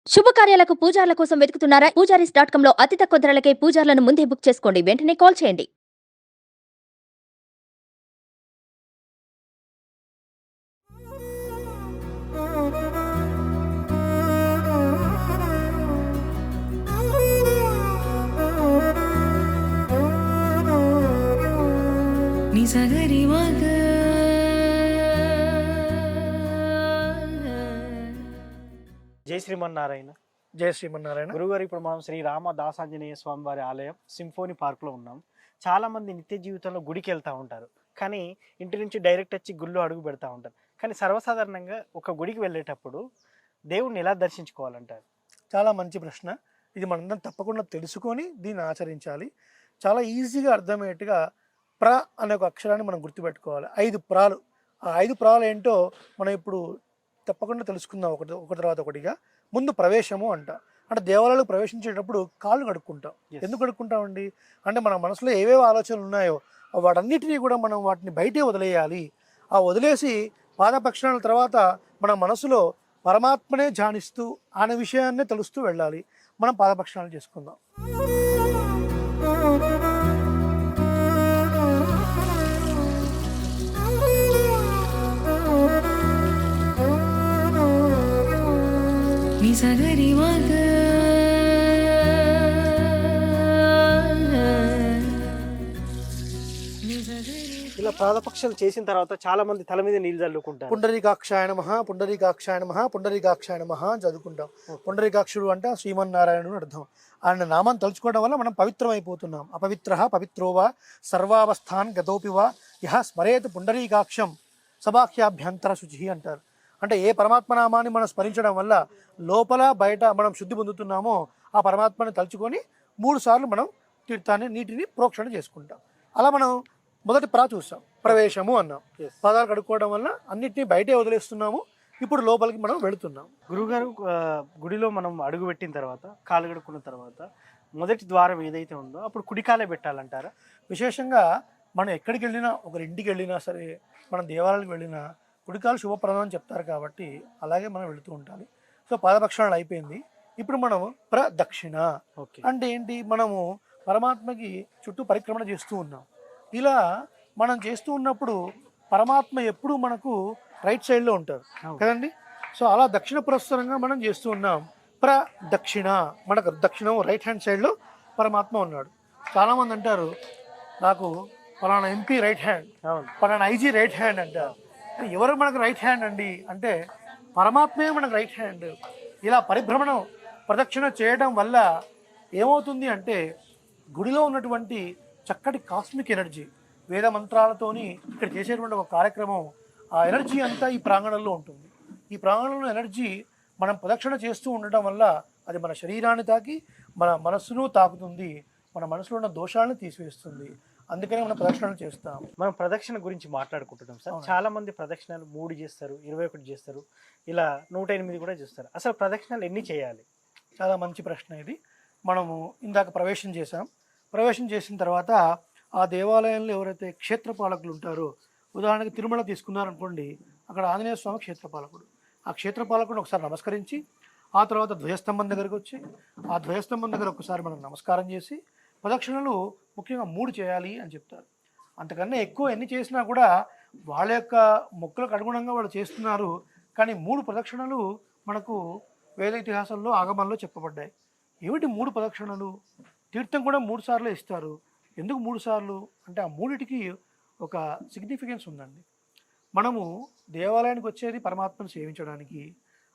శుభకార్యాలకు పూజార్ల కోసం వెతుకుతున్నారా? పూజారీస్.com లో అతి తక్కువ ధరలకే పూజార్లను ముందే బుక్ చేసుకోండి. వెంటనే కాల్ చేయండి. జై శ్రీమన్నారాయణ. జయ శ్రీమన్నారాయణ. గురుగారు, ఇప్పుడు మనం శ్రీ రామ దాసాంజనేయ స్వామి వారి ఆలయం సింఫోనీ పార్క్లో ఉన్నాం. చాలామంది నిత్య జీవితంలో గుడికి వెళ్తూ ఉంటారు, కానీ ఇంటి నుంచి డైరెక్ట్ వచ్చి గుళ్ళో అడుగు పెడతా ఉంటారు. కానీ సర్వసాధారణంగా ఒక గుడికి వెళ్ళేటప్పుడు దేవుణ్ణి ఎలా దర్శించుకోవాలంటారు? చాలా మంచి ప్రశ్న. ఇది మనందరం తప్పకుండా తెలుసుకొని దీన్ని ఆచరించాలి. చాలా ఈజీగా అర్థమయ్యేట్టుగా ప్ర అనే ఒక అక్షరాన్ని మనం గుర్తుపెట్టుకోవాలి. 5 ప్రాలు. ఆ 5 ప్రాలు ఏంటో మనం ఇప్పుడు తప్పకుండా తెలుసుకుందాం ఒకటి తర్వాత ఒకటిగా. ముందు ప్రవేశము అంటే దేవాలయాలకు ప్రవేశించేటప్పుడు కాళ్ళు కడుక్కుంటాం. ఎందుకు కడుక్కుంటామండి అంటే మన మనసులో ఏవేవో ఆలోచనలు ఉన్నాయో వాటన్నిటినీ కూడా మనం వాటిని బయటే వదిలేయాలి. ఆ వదిలేసి పాదపక్షాల తర్వాత మన మనసులో పరమాత్మనే ధ్యానిస్తూ ఆయన విషయాన్నే తెలుస్తూ వెళ్ళాలి. మనం పాదపక్షాలు చేసుకుందాం. ఇలా పాదపక్షాలు చేసిన తర్వాత చాలా మంది తల మీద నీళ్ళు చల్లుకుంటారు. పుండరీకాక్షాయ నమః, పుండరీకాక్షాయ నమః, పుండరీకాక్షాయ నమః అని చదువుకుంటాం. పుండరీకాక్షుడు అంటే శ్రీమన్నారాయణుడు అర్థం. ఆయన నామాన్ని తలుచుకోవడం వల్ల మనం పవిత్రం అయిపోతున్నాం. అపవిత్ర పవిత్రోవా సర్వావస్థాన్ గతోపివా యహ స్మరేత్ పుండరీకాక్షం సబాఖ్యాభ్యంతర శుచి అంటారు. అంటే ఏ పరమాత్మ నామాన్ని మనం స్మరించడం వల్ల లోపల బయట మనం శుద్ధి పొందుతున్నామో ఆ పరమాత్మని తలుచుకొని 3 సార్లు మనం నీటిని ప్రోక్షణ చేసుకుంటాం. అలా మనం మొదటి చూసాం, ప్రవేశము అన్నాం. పాదాలు కడుక్కోవడం వల్ల అన్నిటినీ బయటే వదిలేస్తున్నాము. ఇప్పుడు లోపలికి మనం వెళుతున్నాం. గురుగారు, గుడిలో మనం అడుగు పెట్టిన తర్వాత కాలు కడుక్కున్న తర్వాత మొదటి ద్వారం ఏదైతే ఉందో అప్పుడు కుడికాలే పెట్టాలంటారా? విశేషంగా మనం ఎక్కడికి వెళ్ళినా, ఒకరి ఇంటికి వెళ్ళినా సరే, మనం దేవాలయాలకు వెళ్ళినా కుడికాలు శుభప్రదం అని చెప్తారు కాబట్టి అలాగే మనం వెళుతూ ఉండాలి. సో పాదపక్షాలు అయిపోయింది. ఇప్పుడు మనం ప్రదక్షిణ అంటే ఏంటి? మనము పరమాత్మకి చుట్టూ పరిక్రమణ చేస్తూ ఉన్నాం. ఇలా మనం చేస్తూ ఉన్నప్పుడు పరమాత్మ ఎప్పుడు మనకు రైట్ సైడ్లో ఉంటారు కదండి. సో అలా దక్షిణ పురస్సరంగా మనం చేస్తూ ఉన్నాం. ప్రదక్షిణ మనకు దక్షిణం రైట్ హ్యాండ్ సైడ్లో పరమాత్మ ఉన్నాడు. చాలామంది అంటారు నాకు పలానా ఎంపీ రైట్ హ్యాండ్, పలానా ఐజీ రైట్ హ్యాండ్ అంటారు. ఎవరు మనకు రైట్ హ్యాండ్ అండి అంటే పరమాత్మే మనకు రైట్ హ్యాండ్. ఇలా పరిభ్రమణం ప్రదక్షిణ చేయడం వల్ల ఏమవుతుంది అంటే గుడిలో ఉన్నటువంటి చక్కటి కాస్మిక్ ఎనర్జీ వేద మంత్రాలతోని ఇక్కడ చేసేటువంటి ఒక కార్యక్రమం, ఆ ఎనర్జీ అంతా ఈ ప్రాంగణంలో ఉంటుంది. ఈ ప్రాంగణంలో ఎనర్జీ మనం ప్రదక్షిణ చేస్తూ ఉండటం వల్ల అది మన శరీరాన్ని తాకి మన మనస్సును తాకుతుంది, మన మనసులో ఉన్న దోషాలను తీసివేస్తుంది. అందుకనే మనం ప్రదక్షిణలు చేస్తాం. మనం ప్రదక్షిణ గురించి మాట్లాడుకుంటున్నాం సార్. చాలా మంది ప్రదక్షిణలు 3 చేస్తారు, 21 చేస్తారు, ఇలా 108 కూడా చేస్తారు. అసలు ప్రదక్షిణలు ఎన్ని చేయాలి? చాలా మంచి ప్రశ్న ఇది. మనము ఇందాక ప్రవేశం చేసాం. ప్రవేశం చేసిన తర్వాత ఆ దేవాలయంలో ఎవరైతే క్షేత్రపాలకులు ఉంటారో, ఉదాహరణకి తిరుమల తీసుకున్నారనుకోండి, అక్కడ ఆంజనేయ స్వామి క్షేత్రపాలకుడు. ఆ క్షేత్రపాలకుడు ఒకసారి నమస్కరించి ఆ తర్వాత ధ్వజస్తంభం దగ్గరికి వచ్చి ఆ ధ్వజస్తంభం దగ్గర ఒకసారి మనం నమస్కారం చేసి ప్రదక్షిణలు ముఖ్యంగా 3 చేయాలి అని చెప్తారు. అంతకన్నా ఎక్కువ ఎన్ని చేసినా కూడా వాళ్ళ యొక్క మొక్కులకు అనుగుణంగా వాళ్ళు చేస్తున్నారు. కానీ 3 ప్రదక్షిణలు మనకు వేద ఇతిహాసంలో ఆగమాల్లో చెప్పబడ్డాయి. ఏమిటి 3 ప్రదక్షిణలు? తీర్థం కూడా 3 సార్లు ఇస్తారు. ఎందుకు 3 సార్లు అంటే ఆ 3టికి ఒక సిగ్నిఫికెన్స్ ఉందండి. మనము దేవాలయానికి వచ్చేది పరమాత్మను సేవించడానికి.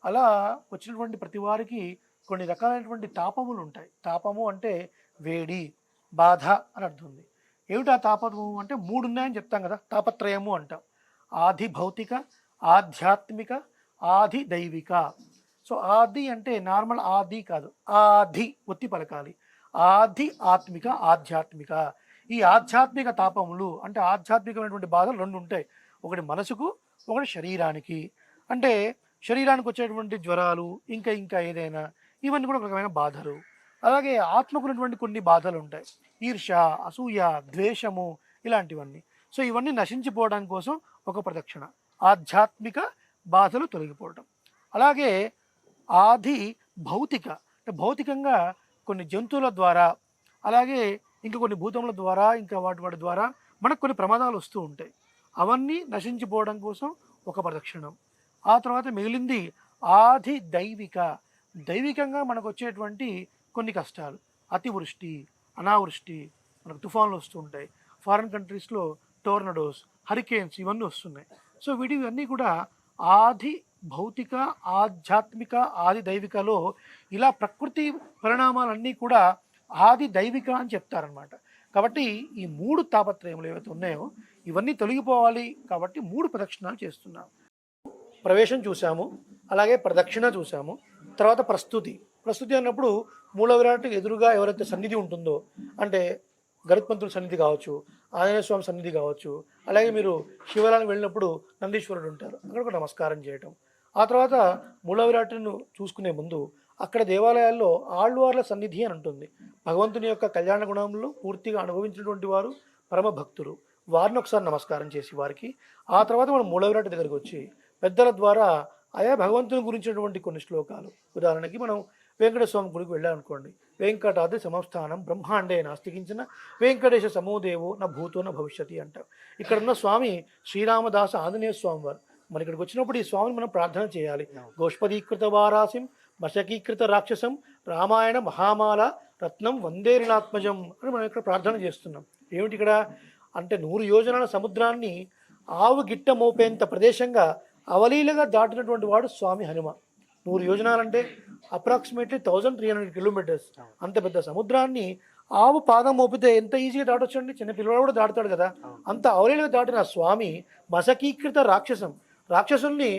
అలా వచ్చినటువంటి ప్రతి వారికి కొన్ని రకాలైనటువంటి తాపములు ఉంటాయి. తాపము అంటే వేడి, బాధ అని అర్థం ఉంది. ఏమిటా తాపము అంటే 3 ఉన్నాయని చెప్తాం కదా, తాపత్రయము అంటాం. ఆది భౌతిక, ఆధ్యాత్మిక, ఆది దైవిక. సో ఆది అంటే నార్మల్ ఆది కాదు, ఆది ఒత్తి పలకాలి. ఆది ఆత్మిక, ఆధ్యాత్మిక. ఈ ఆధ్యాత్మిక తాపములు అంటే ఆధ్యాత్మికమైనటువంటి బాధలు 2 ఉంటాయి. ఒకటి మనసుకు, ఒకటి శరీరానికి. అంటే శరీరానికి వచ్చేటువంటి జ్వరాలు, ఇంకా ఏదైనా, ఇవన్నీ కూడా ఒక రకమైన బాధలు. అలాగే ఆత్మకున్నటువంటి కొన్ని బాధలు ఉంటాయి, ఈర్ష, అసూయ, ద్వేషము, ఇలాంటివన్నీ. సో ఇవన్నీ నశించిపోవడం కోసం ఒక ప్రదక్షిణ, ఆధ్యాత్మిక బాధలు తొలగిపోవడం. అలాగే ఆది భౌతికంగా కొన్ని జంతువుల ద్వారా, అలాగే ఇంకా కొన్ని భూతముల ద్వారా, ఇంకా వాటి ద్వారా మనకు కొన్ని ప్రమాదాలు వస్తూ ఉంటాయి. అవన్నీ నశించిపోవడం కోసం ఒక ప్రదక్షిణం. ఆ తర్వాత మిగిలింది ఆది దైవికంగా మనకు వచ్చేటువంటి కొన్ని కష్టాలు, అతివృష్టి, అనావృష్టి, మనకు తుఫాన్లు వస్తూ ఉంటాయి. ఫారిన్ కంట్రీస్లో టోర్నడోస్, హరికేన్స్ ఇవన్నీ వస్తున్నాయి. సో వీటివన్నీ కూడా ఆది భౌతిక, ఆధ్యాత్మిక, ఆది దైవికలో ఇలా ప్రకృతి పరిణామాలన్నీ కూడా ఆది దైవిక అని చెప్తారనమాట. కాబట్టి ఈ 3 తాపత్రయములు ఏవైతే ఉన్నాయో ఇవన్నీ తొలగిపోవాలి కాబట్టి 3 ప్రదక్షిణాలు చేస్తున్నాం. ప్రవేశం చూసాము, అలాగే ప్రదక్షిణ చూసాము, తర్వాత ప్రస్తుతి అన్నప్పుడు మూల విరాట్ ఎదురుగా ఎవరైతే సన్నిధి ఉంటుందో, అంటే గరుత్మంతుడి సన్నిధి కావచ్చు, ఆంజనేయ స్వామి సన్నిధి కావచ్చు, అలాగే మీరు శివాలయానికి వెళ్ళినప్పుడు నందీశ్వరుడు ఉంటారు, అక్కడ కూడా నమస్కారం చేయటం. ఆ తర్వాత మూల విరాట్ను చూసుకునే ముందు అక్కడ దేవాలయాల్లో ఆళ్వార్ల సన్నిధి అని ఉంటుంది. భగవంతుని యొక్క కళ్యాణ గుణంలో పూర్తిగా అనుభవించినటువంటి వారు పరమ భక్తులు, వారిని ఒకసారి నమస్కారం చేసి వారికి, ఆ తర్వాత మనం మూల విరాట్ దగ్గరికి వచ్చి పెద్దల ద్వారా ఆయా భగవంతుని గురించినటువంటి కొన్ని శ్లోకాలు, ఉదాహరణకి మనం వెంకటేశ్వర స్వామి గుడికి వెళ్ళామనుకోండి, వెంకటాద్రి సమస్థానం బ్రహ్మాండే నాస్తికించిన వెంకటేశ సమోదేవో నా భూతో నా భవిష్యతి అంటారు. ఇక్కడ ఉన్న స్వామి శ్రీరామదాస ఆంజనేయ స్వామి వారు. మన ఇక్కడికి వచ్చినప్పుడు ఈ స్వామిని మనం ప్రార్థన చేయాలి. గోష్పదీకృత వారాసిం మశకీకృత రాక్షసం రామాయణ మహామాల రత్నం వందే రిణాత్మజం అని మనం ఇక్కడ ప్రార్థన చేస్తున్నాం. ఏమిటి ఇక్కడ అంటే 100 యోజనాల సముద్రాన్ని ఆవు గిట్ట మోపేంత ప్రదేశంగా అవలీలగా దాటినటువంటి వాడు స్వామి హనుమ. 100 యోజనాలంటే అప్రాక్సిమేట్లీ 1300 కిలోమీటర్స్. అంత పెద్ద సముద్రాన్ని ఆవు పాదం మోపితే ఎంత ఈజీగా దాటొచ్చు అండి, చిన్న పిల్లవాడు కూడా దాటుతాడు కదా. అంత అవలీలగా దాటిన స్వామి మశకీకృత రాక్షసుల్ని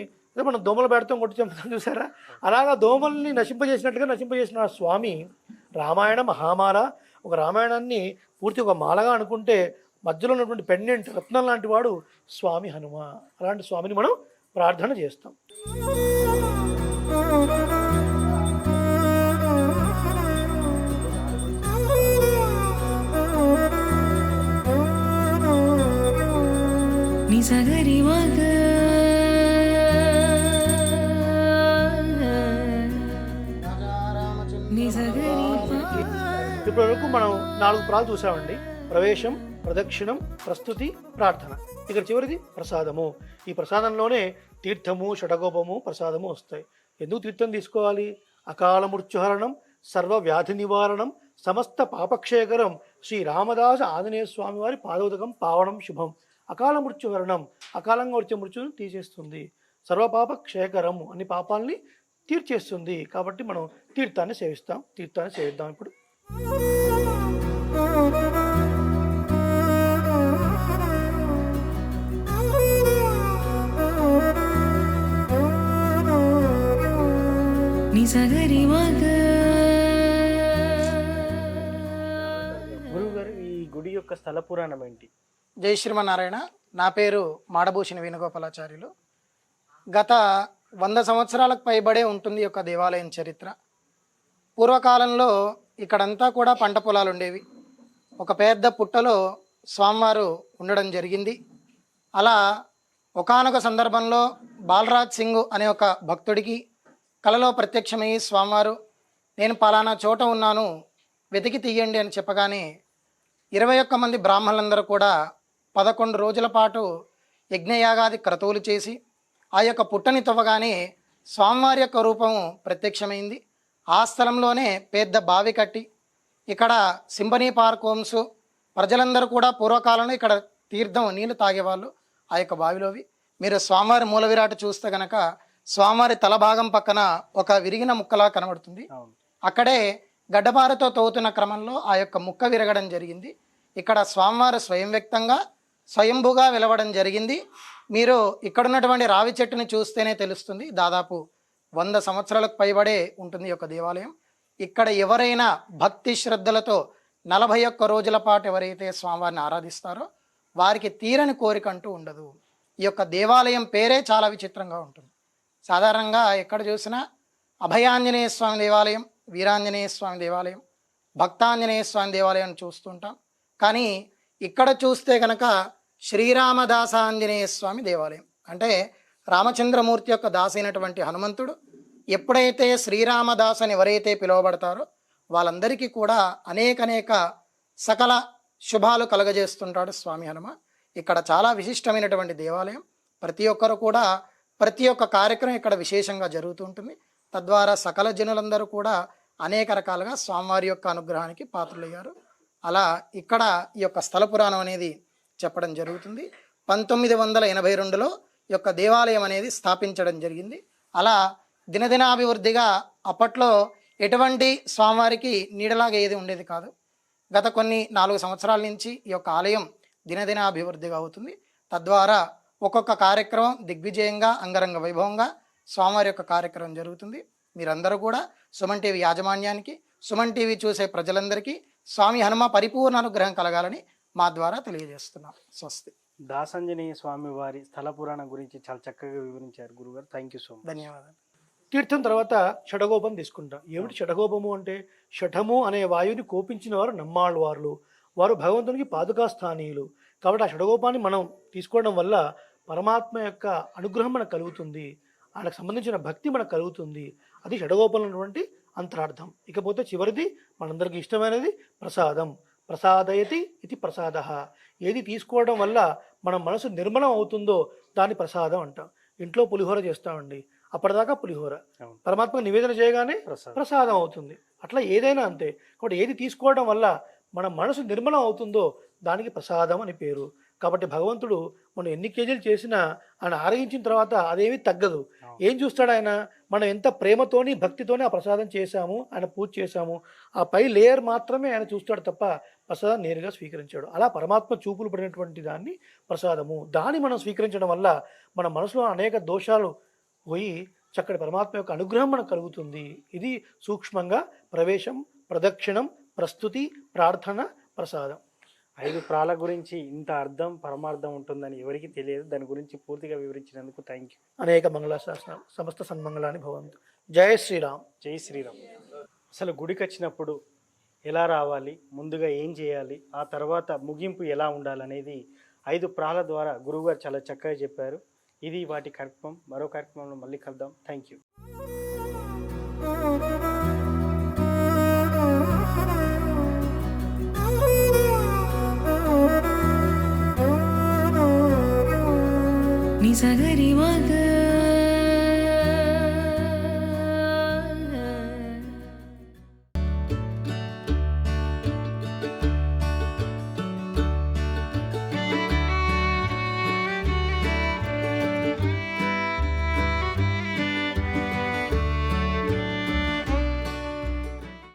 మనం దోమలు పెడతాం, కొట్టి చంపుతాం చూసారా, అలాగా దోమల్ని నశింపజేసిన స్వామి రామాయణ మహామాల. ఒక రామాయణాన్ని పూర్తి ఒక మాలగా అనుకుంటే మధ్యలో ఉన్నటువంటి పెండెంట్ రత్నం లాంటి వాడు స్వామి హనుమ. అలాంటి స్వామిని మనం ప్రార్థన చేస్తాం. ఇప్పటి వరకు మనం 4 ప్రాలు చూసామండి. ప్రవేశం, ప్రదక్షిణం, ప్రస్తుతి, ప్రార్థన. ఇక్కడ చివరిది ప్రసాదము. ఈ ప్రసాదంలోనే తీర్థము, షటగోపము, ప్రసాదము వస్తాయి. ఎందుకు తీర్థం తీసుకోవాలి? అకాల మృత్యుహరణం, సర్వ వ్యాధి నివారణం, సమస్త పాపక్షయకరం శ్రీ రామదాస ఆంజనేయ స్వామి వారి పాదోదకం పావనం శుభం. అకాల మృత్యుహరణం, అకాలంగా వచ్చే మృత్యును తీసేస్తుంది. సర్వపాప క్షయకరం, అన్ని పాపాలని తీర్చేస్తుంది. కాబట్టి మనం తీర్థాన్ని సేవిద్దాం ఇప్పుడు. గురువుగారు, ఈ గుడి యొక్క స్థల పురాణం ఏంటి? జై శ్రీమన్నారాయణ. నా పేరు మాడభూషణ వేణుగోపాలాచార్యులు. గత 100 సంవత్సరాలకు పైబడే ఉంటుంది ఈ యొక్క దేవాలయం చరిత్ర. పూర్వకాలంలో ఇక్కడంతా కూడా పంట పొలాలు ఉండేవి. ఒక పెద్ద పుట్టలో స్వామివారు ఉండడం జరిగింది. అలా ఒకానొక సందర్భంలో బాలరాజ్ సింగ్ అనే ఒక భక్తుడికి కలలో ప్రత్యక్షమయ్యి స్వామివారు, నేను పలానా చోట ఉన్నాను, వెతికి తీయండి అని చెప్పగానే 21 మంది బ్రాహ్మణులందరూ కూడా 11 రోజుల పాటు యజ్ఞయాగాది క్రతువులు చేసి ఆ యొక్క పుట్టని తవ్వగానే స్వామివారి యొక్క రూపము ప్రత్యక్షమైంది. ఆ స్థలంలోనే పెద్ద బావి కట్టి ఇక్కడ సింబనీ పార్క్ హోమ్స్ ప్రజలందరూ కూడా పూర్వకాలంలో ఇక్కడ తీర్థం నీళ్లు తాగేవాళ్ళు. ఆ యొక్క బావిలోవి మీరు స్వామివారి మూల విరాట్ చూస్తే కనుక స్వామివారి తల భాగం పక్కన ఒక విరిగిన ముక్కలా కనబడుతుంది. అక్కడే గడ్డపారతో తవ్వుతున్న క్రమంలో ఆ యొక్క ముక్క విరగడం జరిగింది. ఇక్కడ స్వామివారు స్వయం వ్యక్తంగా స్వయంభుగా వెలవడం జరిగింది. మీరు ఇక్కడ ఉన్నటువంటి రావి చెట్టుని చూస్తేనే తెలుస్తుంది. దాదాపు 100 సంవత్సరాలకు పైబడే ఉంటుంది ఈ యొక్క దేవాలయం. ఇక్కడ ఎవరైనా భక్తి శ్రద్ధలతో 41 రోజుల పాటు ఎవరైతే స్వామివారిని ఆరాధిస్తారో వారికి తీరని కోరిక అంటూ ఉండదు. ఈ యొక్క దేవాలయం పేరే చాలా విచిత్రంగా ఉంటుంది. సాధారణంగా ఎక్కడ చూసినా అభయాంజనేయ స్వామి దేవాలయం, వీరాంజనేయ స్వామి దేవాలయం, భక్తాంజనేయ స్వామి దేవాలయం చూస్తుంటాం. కానీ ఇక్కడ చూస్తే కనుక శ్రీరామదాసాంజనేయ స్వామి దేవాలయం, అంటే రామచంద్రమూర్తి యొక్క దాసైనటువంటి హనుమంతుడు ఎప్పుడైతే శ్రీరామదాస్ అని ఎవరైతే పిలువబడతారో వాళ్ళందరికీ కూడా అనేక సకల శుభాలు కలగజేస్తుంటాడు స్వామి హనుమ. ఇక్కడ చాలా విశిష్టమైనటువంటి దేవాలయం. ప్రతి ఒక్కరు కూడా ప్రతి ఒక్క కార్యక్రమం ఇక్కడ విశేషంగా జరుగుతూ ఉంటుంది. తద్వారా సకల జనులందరూ కూడా అనేక రకాలుగా స్వామివారి యొక్క అనుగ్రహానికి పాత్రులయ్యారు. అలా ఇక్కడ ఈ యొక్క స్థల పురాణం అనేది చెప్పడం జరుగుతుంది. 1982లో ఈ యొక్క దేవాలయం అనేది స్థాపించడం జరిగింది. అలా దినదినాభివృద్ధిగా అప్పట్లో ఎటువంటి స్వామివారికి నీడలాగా ఏది ఉండేది కాదు. గత కొన్ని 4 సంవత్సరాల నుంచి ఈ యొక్క ఆలయం దినదినాభివృద్ధిగా అవుతుంది. తద్వారా ఒక్కొక్క కార్యక్రమం దిగ్విజయంగా అంగరంగ వైభవంగా స్వామివారి యొక్క కార్యక్రమం జరుగుతుంది. మీరందరూ కూడా సుమన్ టీవీ యాజమాన్యానికి, సుమన్ టీవీ చూసే ప్రజలందరికీ స్వామి హనుమ పరిపూర్ణ అనుగ్రహం కలగాలని మా ద్వారా తెలియజేస్తున్నాం. స్వస్తి. దాసాంజనేయ స్వామి వారి స్థల పురాణం గురించి చాలా చక్కగా వివరించారు గురుగారు. Thank you so much. ధన్యవాదాలు. తీర్థం తర్వాత షడగోపం తీసుకుంటాం. ఏమిటి షడగోపము అంటే? షఠము అనే వాయువుని కోపించిన వారు నమ్మాళ్ళవార్లు, వారు భగవంతునికి పాదుకా స్థానీయులు. కాబట్టి ఆ షడగోపాన్ని మనం తీసుకోవడం వల్ల పరమాత్మ యొక్క అనుగ్రహం మనకు కలుగుతుంది, ఆయనకు సంబంధించిన భక్తి మనకు కలుగుతుంది. అది షడగోపంలో ఉన్నటువంటి అంతరార్థం. ఇకపోతే చివరిది మనందరికీ ఇష్టమైనది ప్రసాదం. ప్రసాదయతి ఇది ప్రసాద. ఏది తీసుకోవడం వల్ల మన మనసు నిర్మలం అవుతుందో దాన్ని ప్రసాదం అంటాం. ఇంట్లో పులిహోర చేస్తామండి, అప్పటిదాకా పులిహోర, పరమాత్మ నివేదన చేయగానే ప్రసాదం అవుతుంది. అట్లా ఏదైనా అంతే. కాబట్టి ఏది తీసుకోవడం వల్ల మన మనసు నిర్మలం అవుతుందో దానికి ప్రసాదం అని పేరు. కాబట్టి భగవంతుడు మనం ఎన్ని కేజీలు చేసినా ఆయన ఆరగించిన తర్వాత అదేమీ తగ్గదు. ఏం చూస్తాడు ఆయన? మనం ఎంత ప్రేమతోని భక్తితోని ఆ ప్రసాదం చేశాము, ఆయన పూజ చేశాము, ఆ పై లేయర్ మాత్రమే ఆయన చూస్తాడు తప్ప ప్రసాదం నేరుగా స్వీకరించాడు. అలా పరమాత్మ చూపులు పడినటువంటి దాన్ని ప్రసాదము. దాన్ని మనం స్వీకరించడం వల్ల మన మనసులో అనేక దోషాలు పోయి చక్కటి పరమాత్మ యొక్క అనుగ్రహం మనకు కలుగుతుంది. ఇది సూక్ష్మంగా ప్రవేశం, ప్రదక్షిణం, ప్రస్తుతి, ప్రార్థన, ప్రసాదం. 5 ప్రాల గురించి ఇంత అర్థం పరమార్థం ఉంటుందని ఎవరికి తెలియదు. దాని గురించి పూర్తిగా వివరించినందుకు థ్యాంక్ యూ. అనేక మంగళాశాసనాలు. సమస్త సన్మంగళాన్ని భవంతు. జయ శ్రీరామ్. జై శ్రీరామ్. అసలు గుడికి వచ్చినప్పుడు ఎలా రావాలి, ముందుగా ఏం చేయాలి, ఆ తర్వాత ముగింపు ఎలా ఉండాలనేది 5 ప్రాల ద్వారా గురువుగారు చాలా చక్కగా చెప్పారు. ఇది వాటి కార్యక్రమం. మరో కార్యక్రమంలో మళ్ళీ కలుద్దాం. Thank you.